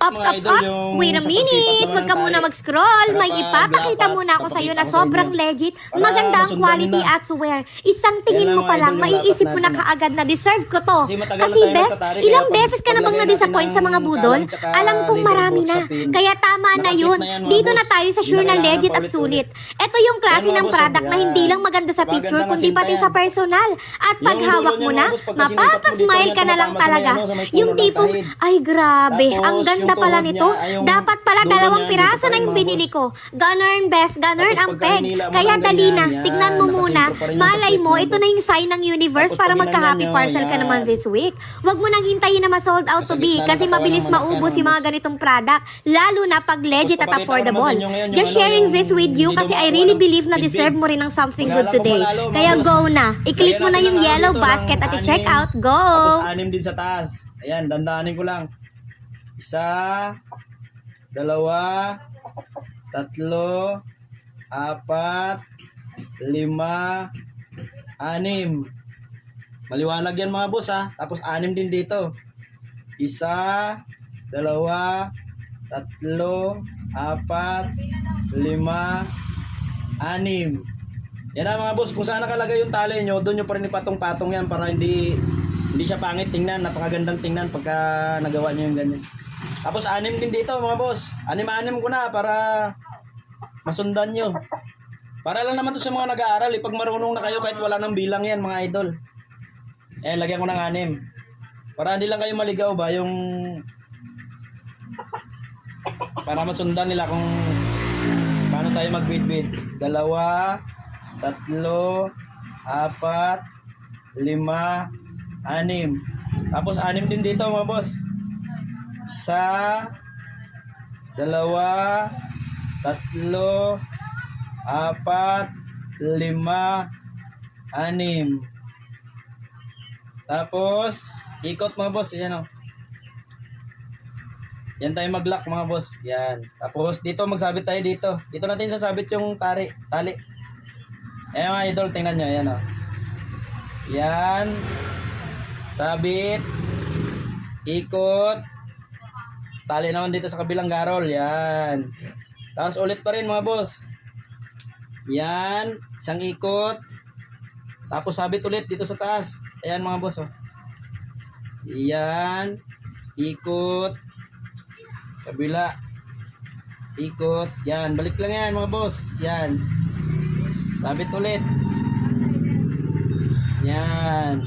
Ops, wait a minute. Huwag ka muna mag-scroll. May ipapakita muna ako sa'yo na sobrang legit. Maganda ang quality at swear. Isang tingin mo pa lang, maiisip mo na kaagad na deserve ko to. Kasi bes, ilang beses ka na bang na-disappoint sa mga budol? Alam kong marami na. Kaya tama na yun. Dito na tayo sa sure na legit at sulit. Ito yung klase ng product na hindi lang maganda sa picture, kundi pati sa personal. At pag hawak mo na, mapapasmile ka na lang talaga. Yung tipong, ay grabe, ang ganda pala nito. Dapat pala 2 piraso na yung binili ko. Ganun, best, ganun ang peg. Kaya dali na, tignan mo muna. Malay mo, ito na yung sign ng universe para magka-happy parcel ka naman this week. Huwag mo nang hintayin na ma-sold out to be kasi mabilis maubos yung mga ganitong product. Lalo na pag legit at affordable. Just sharing this with you kasi I really believe na deserve mo rin ng something good today. Kaya go na. I-click mo na yung yellow basket at i-check out. Go! Tapos 6 din sa taas. Ayan, dandaanin ko lang. 1, 2, 3, 4, 5, 6. Maliwanag yan mga boss ha. Tapos 6 din dito. 1, 2, 3, 4, 5, 6. Yan na mga boss. Kung saan nakalagay yung tali nyo, doon nyo pa rin ipatong-patong yan para hindi siya pangit tingnan. Napakagandang tingnan pagka nagawa nyo yung ganyan. Tapos 6 din dito mga boss. 6 ko na para masundan nyo. Para lang naman to sa mga nag-aaral. Pag marunong na kayo kahit wala nang bilang yan mga idol. Ayan, lagyan ko ng 6. Para hindi lang kayo maligaw ba yung... Para masundan nila kung paano tayo mag-bid-bid. 2, 3, 4, 5, 6. Tapos 6 din dito mga boss. 1, 2, 3, 4, 5, 6. Tapos ikot mga boss. Yan o. Yan tayo mag-lock mga boss. Yan. Tapos dito magsabit tayo dito. Dito natin sasabit yung tali. Ayan mga idol, tingnan nyo. Yan o. Yan. Sabit. Ikot. Tali naman dito sa kabilang garol. Yan. Tapos ulit pa rin mga boss. Yan. Isang ikot. Tapos sabit ulit dito sa taas. Ayan mga boss. Oh. Yan. Ikot. Kabila. Ikot. Yan. Balik lang yan mga boss. Yan. Sabit ulit. Yan.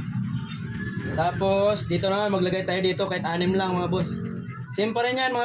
Tapos dito naman maglagay tayo dito kahit 6 lang mga boss. Same pa rin yan mga